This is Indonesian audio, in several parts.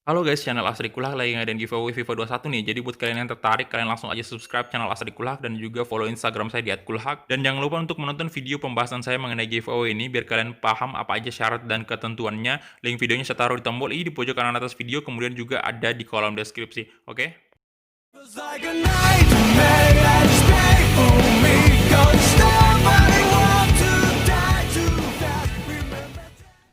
Halo guys, channel Asri Kulak lagi ngadain giveaway FIFA 21 nih. Jadi buat kalian yang tertarik, kalian langsung aja subscribe channel Asri Kulak dan juga follow Instagram saya di @kulhak. Dan jangan lupa untuk menonton video pembahasan saya mengenai giveaway ini biar kalian paham apa aja syarat dan ketentuannya. Link videonya saya taruh di tombol i di pojok kanan atas video, kemudian juga ada di kolom deskripsi. Oke? Feels like a nightmare that's painful me. Don't stop, I want to die too fast. Remember.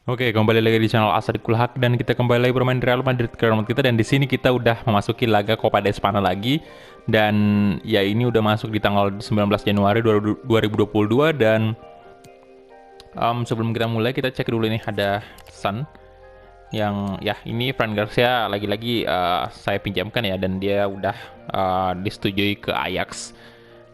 Oke, kembali lagi di channel Asri Kulhak dan kita kembali lagi bermain Real Madrid ke rumah kita, dan di sini kita udah memasuki laga Copa de Espana lagi, dan ya ini udah masuk di tanggal 19 Januari 2022. Dan sebelum kita mulai kita cek dulu nih, ada pesan yang ya ini Fran Garcia lagi-lagi saya pinjamkan ya, dan dia udah disetujui ke Ajax,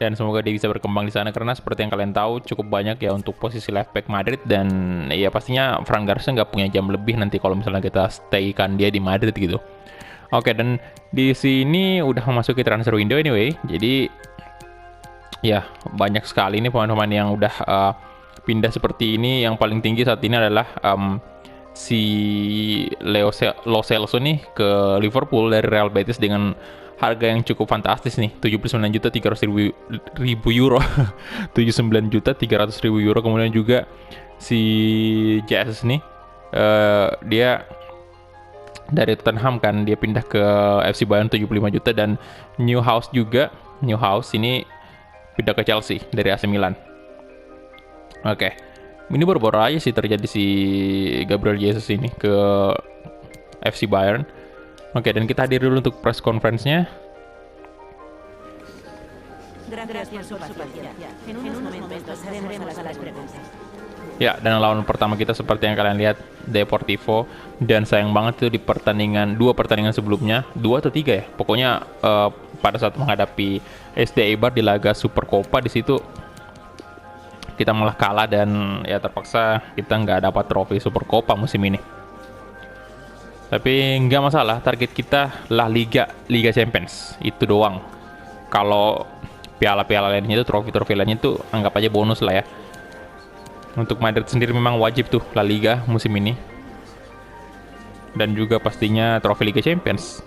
dan semoga dia bisa berkembang di sana karena seperti yang kalian tahu cukup banyak ya untuk posisi left back Madrid, dan ya pastinya Fran Garcia nggak punya jam lebih nanti kalau misalnya kita stay-kan dia di Madrid gitu. Oke, dan di sini udah memasuki transfer window anyway, jadi ya banyak sekali nih pemain-pemain yang udah pindah seperti ini. Yang paling tinggi saat ini adalah si Lo Celso nih ke Liverpool dari Real Betis dengan harga yang cukup fantastis nih, 79.300.000 euro. 79.300.000 euro. Kemudian juga si JS nih dia dari Tottenham kan, dia pindah ke FC Bayern 75 juta, dan Newhouse ini pindah ke Chelsea dari AC Milan. Oke. Ini baru-baru aja sih terjadi si Gabriel Jesus ini ke FC Bayern. Oke, dan kita hadir dulu untuk press conference-nya. Gracias por su paciencia. En unos momentos pasaremos a las preguntas. Ya, dan lawan pertama kita seperti yang kalian lihat, Deportivo. Dan sayang banget itu di dua pertandingan sebelumnya, 2 atau 3 ya. Pokoknya pada saat menghadapi SD Eibar di laga Super Copa, di situ kita malah kalah, dan ya terpaksa kita nggak dapat trofi Super Copa musim ini. Tapi nggak masalah, target kita lah Liga Champions itu doang. Kalau piala-piala lainnya itu, trofi-trofi lainnya itu anggap aja bonus lah ya. Untuk Madrid sendiri memang wajib tuh La Liga musim ini, dan juga pastinya trofi Liga Champions.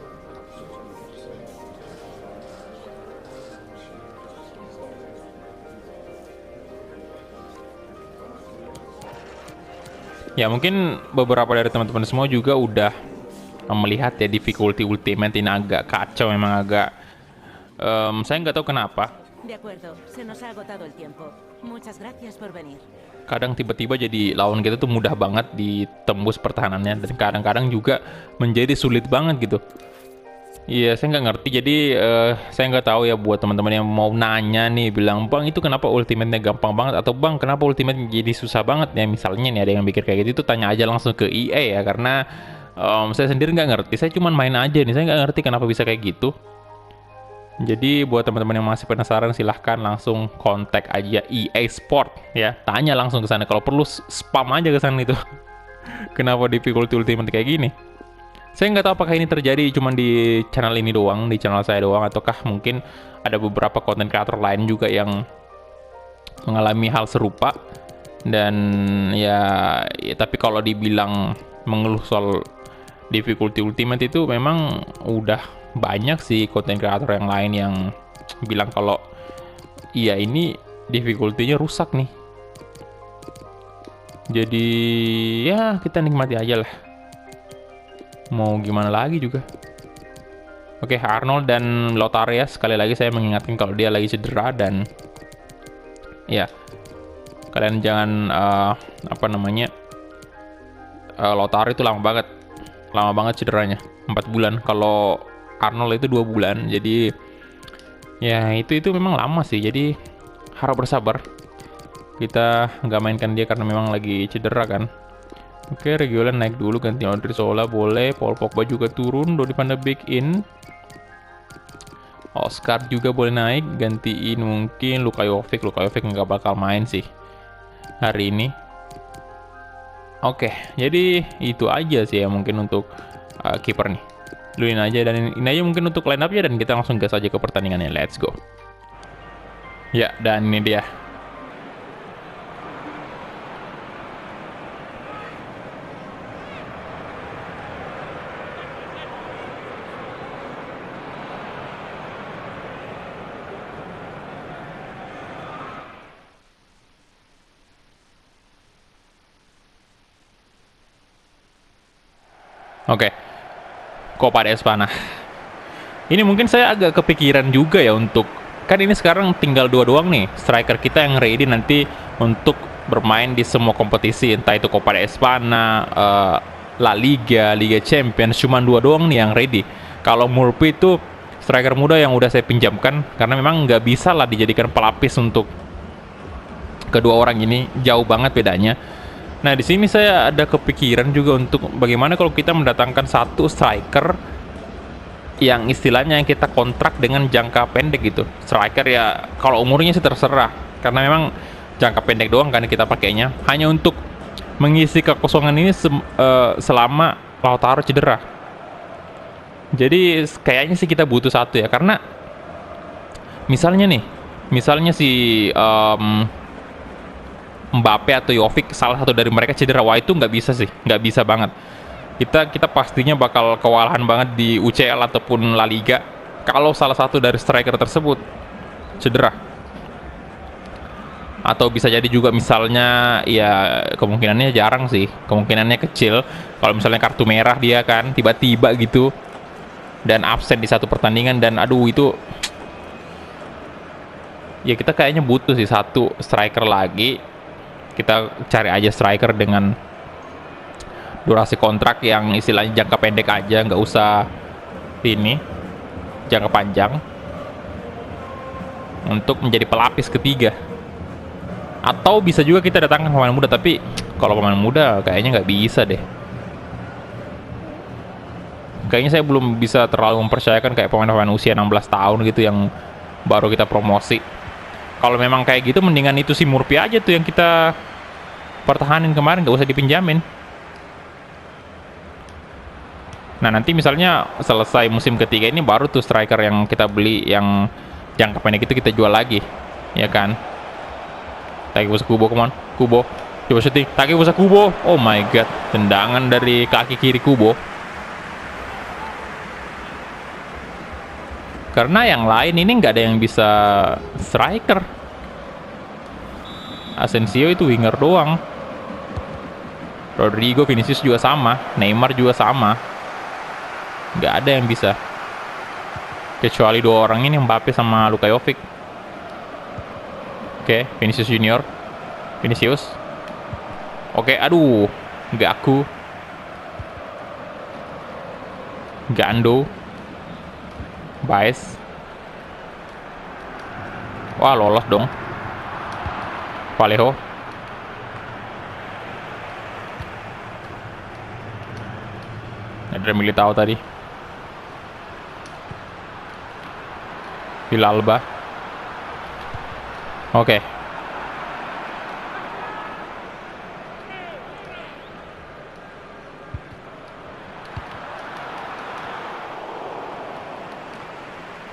Ya mungkin beberapa dari teman-teman semua juga udah melihat ya difficulty ultimate ini agak kacau, memang agak saya nggak tahu kenapa. De acuerdo, se nos ha agotado el tiempo. Muchas gracias por venir. Kadang tiba-tiba jadi lawan kita tuh mudah banget ditembus pertahanannya, dan kadang-kadang juga menjadi sulit banget gitu. Iya, saya nggak ngerti. Jadi saya nggak tahu ya, buat teman-teman yang mau nanya nih, bilang bang itu kenapa ultimate-nya gampang banget, atau bang kenapa ultimate jadi susah banget ya, misalnya nih ada yang mikir kayak gitu, tanya aja langsung ke EA ya, karena saya sendiri nggak ngerti. Saya cuma main aja nih, saya nggak ngerti kenapa bisa kayak gitu. Jadi buat teman-teman yang masih penasaran, silahkan langsung kontak aja EA Sport ya, tanya langsung ke sana. Kalau perlu spam aja ke sana itu. Kenapa difficulty ultimate kayak gini? Saya nggak tahu apakah ini terjadi cuma di channel ini doang, di channel saya doang, ataukah mungkin ada beberapa konten kreator lain juga yang mengalami hal serupa. Dan ya tapi kalau dibilang mengeluh soal difficulty ultimate itu, memang udah banyak sih konten kreator yang lain yang bilang kalau iya ini difficulty-nya rusak nih. Jadi ya kita nikmati aja lah, mau gimana lagi juga. Oke, Arnold dan Lotaria, sekali lagi saya mengingatkan kalau dia lagi cedera, dan ya kalian jangan Lotaria itu lama banget cederanya, 4 bulan. Kalau Arnold itu 2 bulan. Jadi ya itu memang lama sih, jadi harap bersabar. Kita nggak mainkan dia karena memang lagi cedera kan. Oke, Reguilon naik dulu, ganti Odriozola boleh. Paul Pogba juga turun, Donny van de Beek in. Oscar juga boleh naik, gantiin mungkin Luka Jovic nggak bakal main sih hari ini. Oke, jadi itu aja sih ya mungkin untuk kiper nih. Luin aja, dan ini aja mungkin untuk line up-nya, dan kita langsung gas aja ke pertandingannya. Let's go. Ya, dan ini dia. Oke, Copa de Espana. Ini mungkin saya agak kepikiran juga ya untuk, kan ini sekarang tinggal 2 doang nih striker kita yang ready nanti untuk bermain di semua kompetisi, entah itu Copa de Espana, La Liga, Liga Champions, cuma 2 doang nih yang ready. Kalau Murphy itu striker muda yang udah saya pinjamkan karena memang nggak bisa lah dijadikan pelapis untuk kedua orang ini, jauh banget bedanya. Nah, di sini saya ada kepikiran juga untuk bagaimana kalau kita mendatangkan satu striker yang istilahnya yang kita kontrak dengan jangka pendek gitu. Striker ya kalau umurnya sih terserah, karena memang jangka pendek doang kan kita pakainya, hanya untuk mengisi kekosongan ini selama Lautaro cedera. Jadi kayaknya sih kita butuh satu ya, karena misalnya si Mbappe atau Jovic, salah satu dari mereka cedera, wah itu nggak bisa banget. Kita pastinya bakal kewalahan banget di UCL ataupun La Liga kalau salah satu dari striker tersebut cedera. Atau bisa jadi juga misalnya, ya kemungkinannya jarang sih, kemungkinannya kecil kalau misalnya kartu merah dia kan tiba-tiba gitu dan absen di satu pertandingan, dan aduh itu ya kita kayaknya butuh sih satu striker lagi. Kita cari aja striker dengan durasi kontrak yang istilahnya jangka pendek aja, nggak usah ini jangka panjang, untuk menjadi pelapis ketiga. Atau bisa juga kita datangkan pemain muda, tapi kalau pemain muda kayaknya nggak bisa deh. Kayaknya saya belum bisa terlalu mempercayakan kayak pemain-pemain usia 16 tahun gitu yang baru kita promosi. Kalau memang kayak gitu, mendingan itu si Murphy aja tuh yang kita pertahanin kemarin, nggak usah dipinjamin. Nah, nanti misalnya selesai musim ketiga ini baru tuh striker yang kita beli yang jangka pendek itu kita jual lagi, ya kan? Takefusa Kubo, come on, Kubo, coba shooting, Takefusa Kubo, oh my god, tendangan dari kaki kiri Kubo. Karena yang lain ini nggak ada yang bisa striker. Asensio itu winger doang. Rodrigo, Vinicius juga sama, Neymar juga sama. Nggak ada yang bisa. Kecuali 2 orang ini, Mbappe sama Luka Jovic. Oke, Vinicius Junior. Vinicius. Oke, aduh. Gaku. Gando. Baes. Wah, lolos dong. Vallejo. Ada Militao tadi. Villalba. Oke.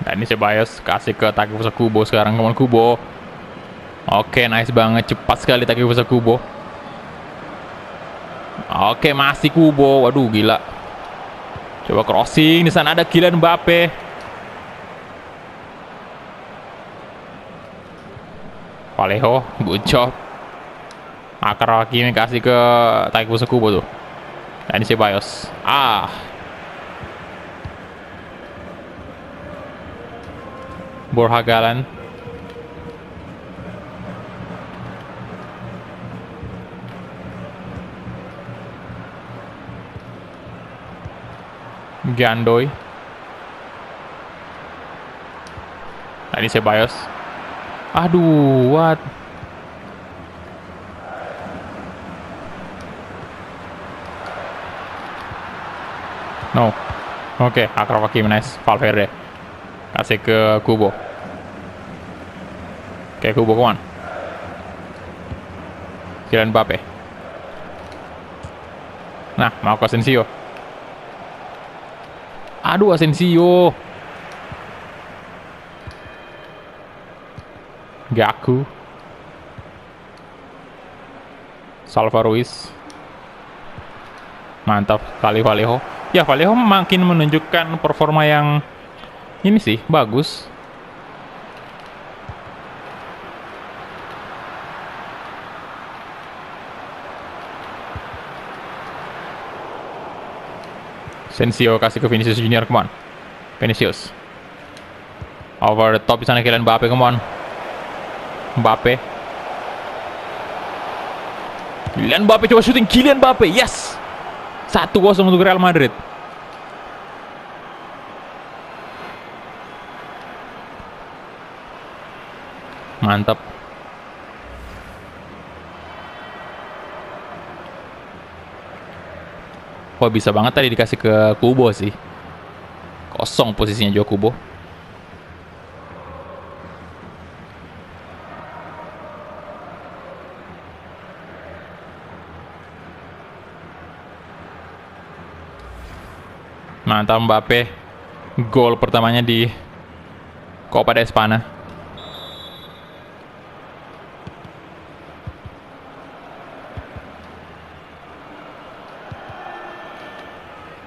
Nah, ini Ceballos kasih ke Takefusa Kubo sekarang. Kemana Kubo? Oke, nice banget, cepat sekali Takefusa Kubo. Oke, masih Kubo. Waduh, gila. Coba crossing, di sana ada Kylian Mbappe. Vallejo, good job. Akar Hakimi kasih ke Takefusa Kubo tuh. Nah, ini Ceballos. Borja Galan. Gandoy. Nah, ini Ceballos. Aduh, what? No. Oke, Akraf Hakimi, nice. Valverde. Kasih ke Kubo. Oke, Kubo, come on. Kylian Mbappe. Nah, mau ke Asensio. Aduh, Asensio. Gaku. Salva Ruiz. Mantap kali Vallejo. Ya, Vallejo makin menunjukkan performa yang ini sih, bagus. Sensio kasih ke Vinicius Junior, come on. Vinicius. Over the top di sana Kylian Mbappe, come on. Mbappe. Kylian Mbappe coba shooting, Kylian Mbappe, yes. 1-0 untuk Real Madrid. Mantap. Wah, bisa banget tadi dikasih ke Kubo sih. Kosong posisinya Joao Kubo. Mantap Mbappe. Gol pertamanya di Copa de Espana.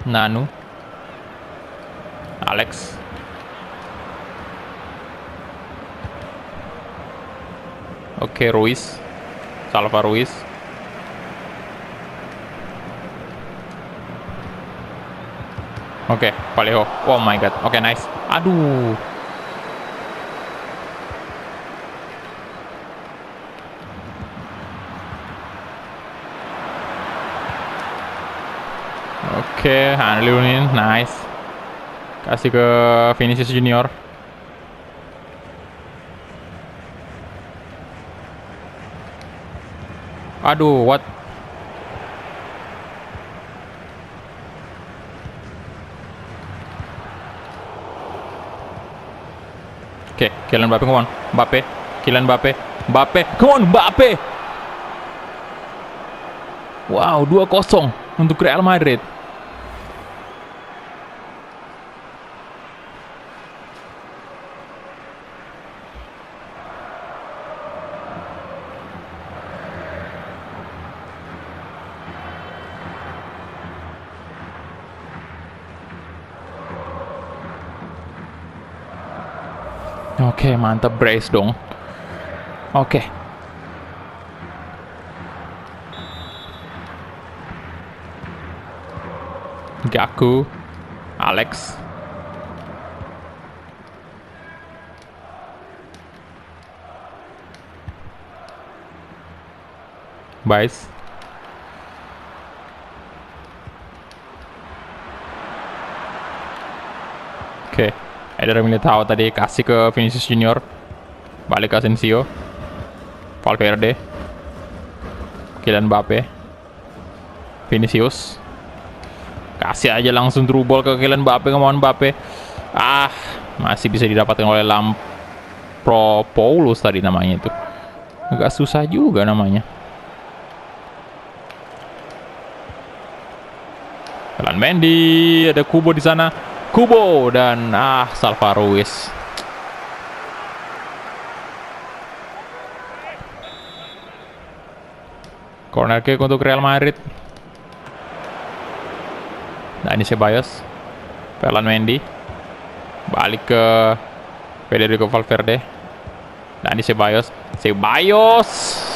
Nanu, Alex, oke, Ruiz, Salva Ruiz, oke, Vallejo, oh my god, oke, nice, aduh, oke, Hanlunin, nice. Kasih ke Vinicius Junior. Aduh, what? Oke, Kylian Mbappe, come on. Mbappe, Kylian Mbappe, Mbappe, come on, Mbappe. Wow, 2-0 untuk Real Madrid. Oke, mantap, brace dong. Oke. Gaku, Alex. Baes. Oke. Eder Militao tadi kasih ke Vinicius Junior. Balik ke Asensio. Valverde. Kylian Mbappe. Vinicius. Kasih aja langsung through ball ke Kylian Mbappe, kemauan Mbappe. Ah, masih bisa didapatkan oleh Lampropoulos tadi namanya itu. Agak susah juga namanya. Jalan Mendy, ada Kubo di sana. Kubo dan Salva Ruiz. Corner kick untuk Real Madrid. Dani Ceballos, Ferland Mendy, balik ke Federico Valverde. Dani Ceballos,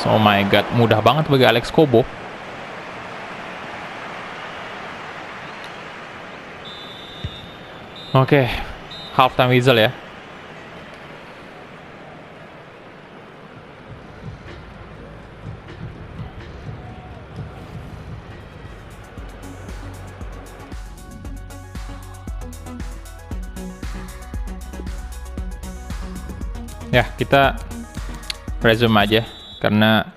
oh my god, mudah banget bagi Alex Kobo. Oke, half time whistle ya. Ya, kita resume aja karena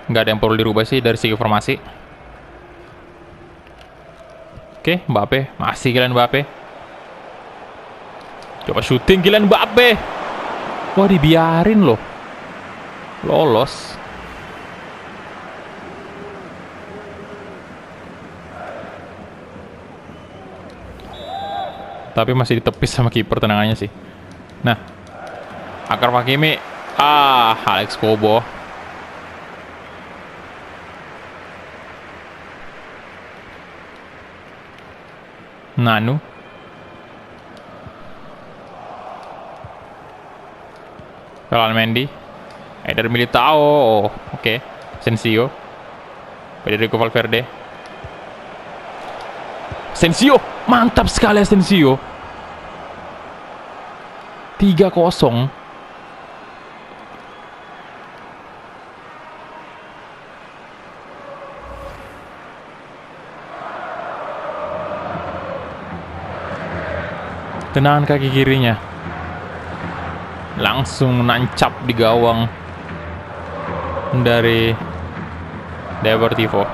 nggak ada yang perlu dirubah sih dari segi formasi. Oke, Mbappe, masih Kylian Mbappe. Coba syuting Kylian Mbappe. Wah, dibiarin loh. Lolos. Tapi masih ditepis sama kiper tendangannya sih. Nah, Akar Hakimi. Alex Kobo. Nanu. Ferland Mendy. Eder Militao. Oke. Sensio. Federico Valverde. Asensio, mantap sekali Asensio. 3-0. Tendangan kaki kirinya langsung nancap di gawang dari Deportivo.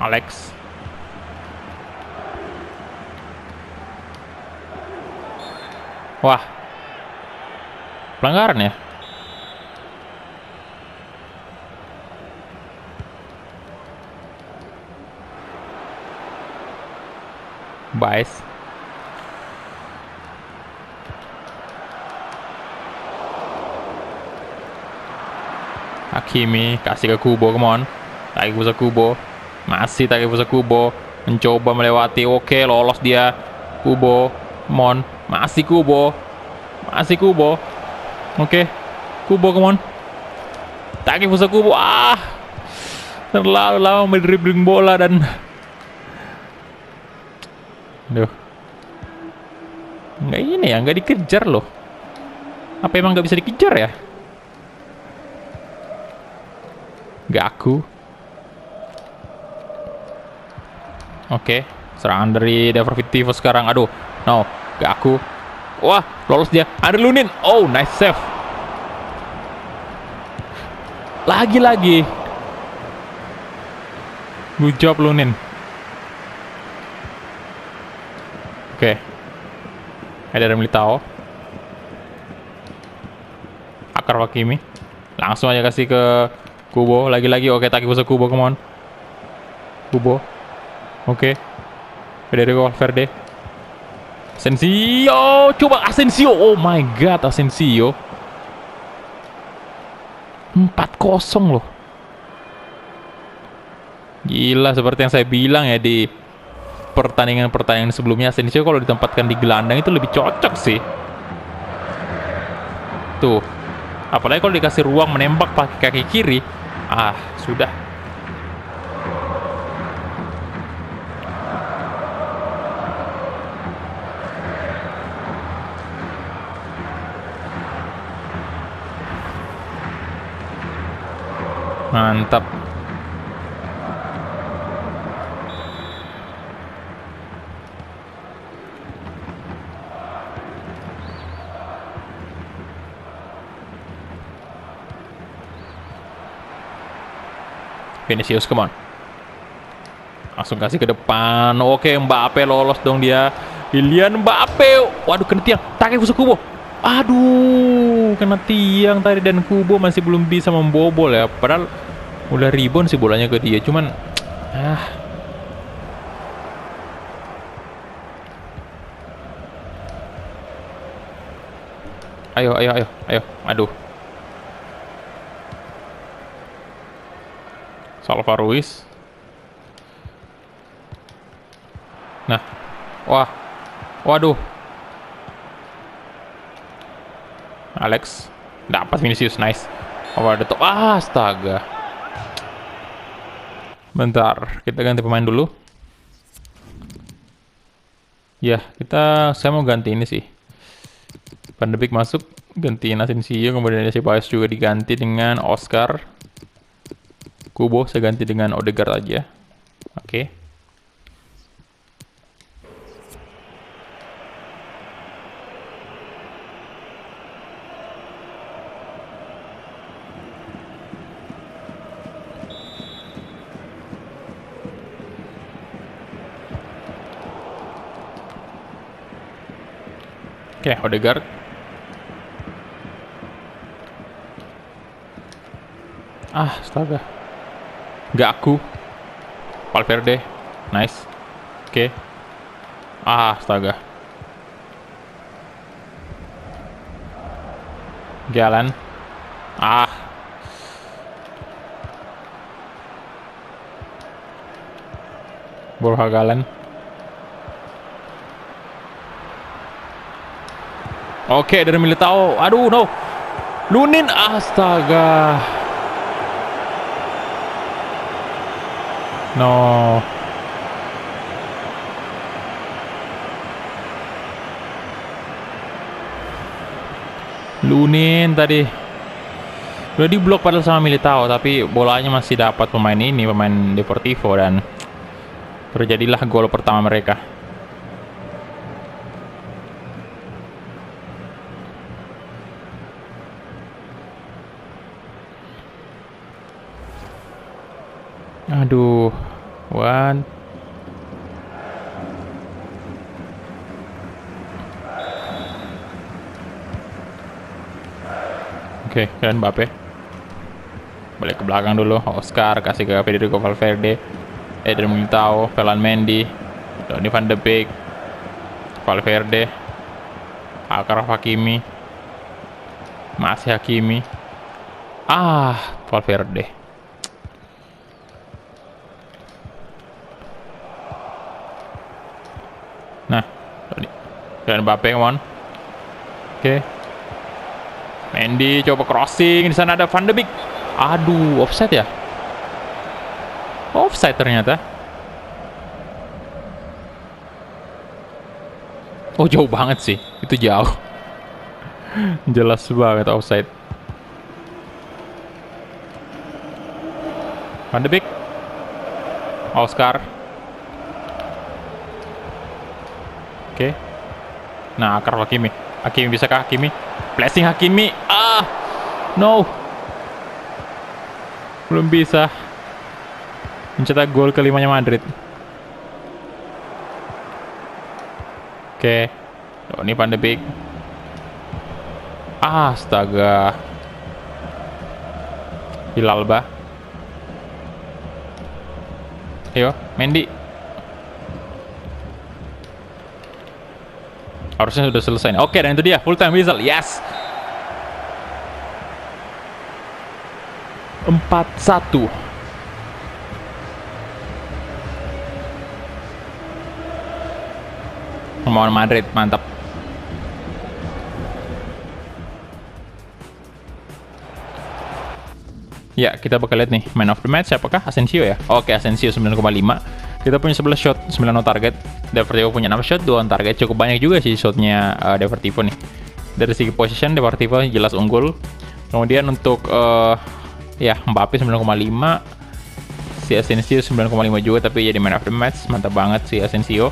Alex. Wah. Pelanggaran ya? Baes. Hakimi kasih ke Kubo, come on. Takefusa Kubo. Masih Takefusa Kubo mencoba melewati. Oke, lolos dia. Kubo, come on. Masih Kubo. Masih Kubo. Oke. Kubo, come on. Takefusa Kubo. Terlalu lama mendribbling bola dan nggak ini ya, nggak dikejar loh. Apa emang nggak bisa dikejar ya? Gaku. Oke, serangan dari Deportivo sekarang. Aduh, no, Gaku. Wah, lolos dia. Ada Lunin. Oh, nice save. Lagi-lagi. Good job Lunin. Oke. Ada Militao. Akar Hakimi. Langsung aja kasih ke Kubo. Lagi-lagi. Oke, Takefusa Kubo, come on. Kubo. Oke. Federico Valverde. Asensio. Coba Asensio. Oh my god, Asensio. 4-0 loh. Gila, seperti yang saya bilang ya di pertandingan-pertandingan sebelumnya, Asensio kalau ditempatkan di gelandang itu lebih cocok sih. Tuh. Apalagi kalau dikasih ruang menembak pakai kaki kiri. Sudah. Mantap. Vinicius, come on. Langsung kasih ke depan. Oke, Mbappe lolos dong dia. Kylian Mbappe. Waduh, kena tiang. Takefusa Kubo. Aduh, kena tiang tadi dan Kubo masih belum bisa membobol ya. Padahal udah rebound sih bolanya ke dia. Cuman Ayo. Aduh. Salva Ruiz. Nah. Waduh. Alex dapat Vinicius, nice. Over the top. Astaga. Bentar, kita ganti pemain dulu. Ya, saya mau ganti ini sih. Van de Beek masuk, gantiin Asensio, kemudian Ceballos juga diganti dengan Oscar. Kubo saya ganti dengan Odegaard aja. Oke. Oke, Odegaard. Astaga. Gaku. Valverde. Nice. Oke. Astaga. Jalan. Borja Galen. Oke, dari Militao. Aduh, no. Lunin, astaga. No. Lunin tadi udah diblok padahal sama Militao, tapi bolanya masih dapat pemain ini, pemain Deportivo, dan terjadilah gol pertama mereka. Aduh, Wan. Oke, dan Mbappe. Balik ke belakang dulu. Oscar kasih ke Federico Valverde. Eder Militao, Ferland Mendy, Donny van de Beek, Valverde, Achraf Hakimi, masih Hakimi. Valverde. Nah, dan Mbappe, come on. Oke. Mendy coba crossing, di sana ada Van de Beek. Aduh, offside ya? Offside ternyata. Oh, jauh banget sih. Itu jauh. Jelas banget offside. Van de Beek. Oscar. Oke. Nah, Achraf Hakimi. Hakimi bisakah Hakimi? Blessing Hakimi. No. Belum bisa mencetak gol kelimanya Madrid. Oke. Donny van de Beek. Astaga. Hilalba. Ayo, Mendy. Harusnya sudah selesai. Oke, dan itu dia full time whistle. Yes. 4-1. Kemauan Madrid, mantap. Ya, kita bakal lihat nih man of the match apakah Asensio ya. Oke, Asensio 9,5. Kita punya 11 shot, 9 on target. Deportivo punya 6 shot, 2 on target. Cukup banyak juga sih shotnya Deportivo nih. Dari segi position Deportivo jelas unggul. Kemudian untuk ya Mbappe 9,5, si Asensio 9,5 juga, tapi jadi man of the match. Mantap banget si Asensio.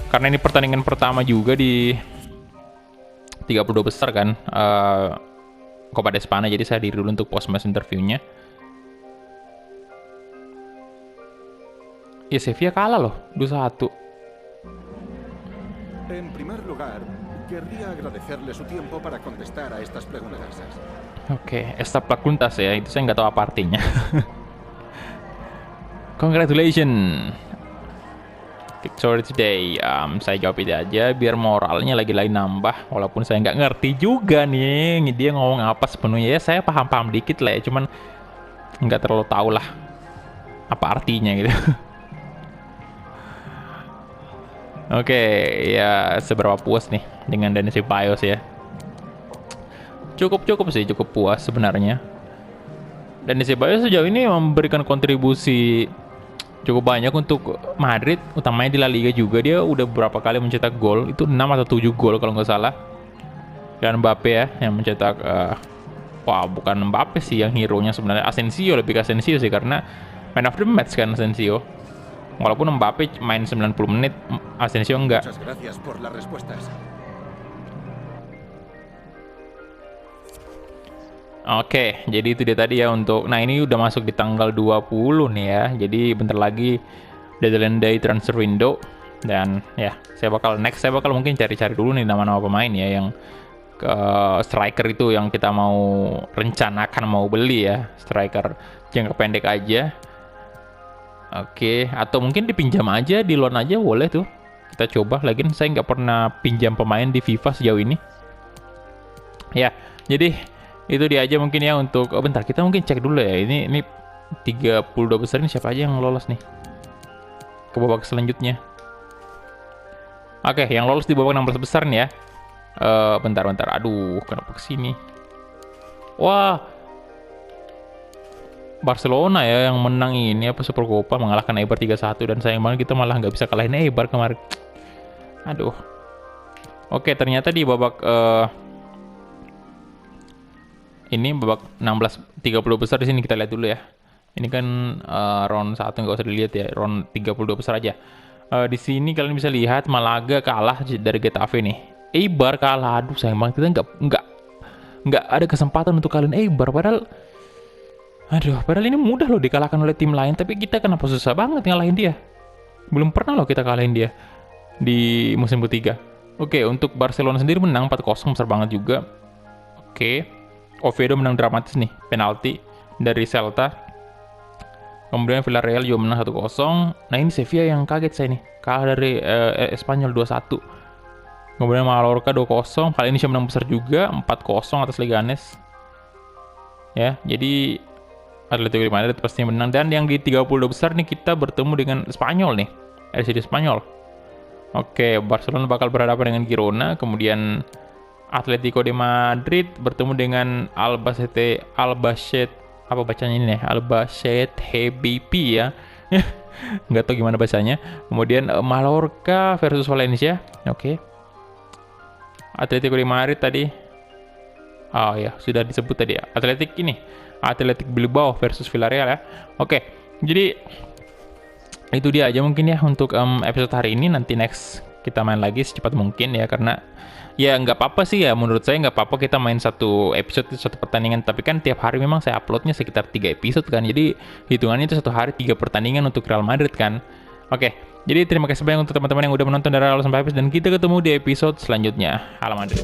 Karena ini pertandingan pertama juga di 32 besar kan, Copa de España, jadi saya diri dulu untuk post match interviewnya. Ya, Sevilla kalah loh, 2-1. En primer lugar, querría agradecerle su tiempo para contestar a estas preguntas. Oke, esta preguntas ya, itu saya nggak tahu apa artinya. Congratulations. Victory today. Saya jawab itu aja biar moralnya lagi-lagi nambah, walaupun saya nggak ngerti juga nih dia ngomong apa sepenuhnya. Ya saya paham-paham dikit lah ya, cuman nggak terlalu tahu lah apa artinya gitu. Oke, ya seberapa puas nih dengan Dani Ceballos ya? Cukup sih, cukup puas sebenarnya. Dani Ceballos sejauh ini memberikan kontribusi cukup banyak untuk Madrid, utamanya di La Liga juga. Dia udah beberapa kali mencetak gol, itu 6 atau 7 gol kalau nggak salah. Dan Mbappe ya yang mencetak, bukan Mbappe sih yang hero-nya sebenarnya, Asensio, lebih ke Asensio sih, karena man of the match kan Asensio. Walaupun Mbappe main 90 menit, Asensio enggak. Muchas gracias por las respuestas. Oke, jadi itu dia tadi ya untuk, nah ini udah masuk di tanggal 20 nih ya. Jadi bentar lagi deadline day transfer window, dan ya saya bakal mungkin cari-cari dulu nih nama-nama pemain ya yang ke striker itu yang kita mau rencanakan mau beli ya, striker jangka pendek aja. Oke, atau mungkin dipinjam aja, di loan aja boleh tuh. Kita coba, lagian saya nggak pernah pinjam pemain di FIFA sejauh ini. Ya, jadi itu dia aja mungkin ya untuk, bentar kita mungkin cek dulu ya. Ini 32 besar ini siapa aja yang lolos nih? ke babak selanjutnya. Oke, yang lolos di babak 16 besar nih ya. Bentar. Aduh, kenapa kesini? Wah, Barcelona ya yang menang ini apa Supercopa, mengalahkan Eibar 3-1, dan sayang banget kita malah nggak bisa kalahin Eibar kemarin. Aduh. Oke, ternyata di babak ini babak 16 30 besar di sini kita lihat dulu ya. Ini kan round 1 nggak usah dilihat ya, round 32 besar aja. Di sini kalian bisa lihat Malaga kalah dari Getafe nih. Eibar kalah. Aduh, sayang banget kita nggak ada kesempatan untuk kalian Eibar, padahal ini mudah loh dikalahkan oleh tim lain, tapi kita kenapa susah banget ngalahin dia? Belum pernah loh kita kalahin dia di musim ketiga. Oke, untuk Barcelona sendiri menang 4-0, besar banget juga. Oke, Oviedo menang dramatis nih, penalti dari Celta. Kemudian Villarreal juga menang 1-0. Nah, ini Sevilla yang kaget saya nih, kalah dari Espanyol 2-1. Kemudian Mallorca 2-0, kali ini menang besar juga, 4-0 atas Leganes. Ya, jadi Atletico de Madrid pastinya menang. Dan yang di 32 besar nih kita bertemu dengan Spanyol nih, LCD Spanyol. Oke, Barcelona bakal berhadapan dengan Girona. Kemudian Atletico de Madrid bertemu dengan Albacete, apa bacanya ini nih? Albacete HBP ya. Nggak tahu gimana bacanya. Kemudian Mallorca versus Valencia. Oke. Atletico de Madrid tadi. Oh ya, sudah disebut tadi ya. Athletic Bilbao versus Villarreal ya. Oke, jadi itu dia aja mungkin ya untuk episode hari ini. Nanti next kita main lagi secepat mungkin ya, karena ya nggak apa-apa sih ya, menurut saya nggak apa-apa kita main satu episode satu pertandingan, tapi kan tiap hari memang saya uploadnya sekitar 3 episode kan, jadi hitungannya itu satu hari 3 pertandingan untuk Real Madrid kan. Oke, jadi terima kasih banyak untuk teman-teman yang udah menonton dari awal sampai habis, dan kita ketemu di episode selanjutnya. Halo Madrid.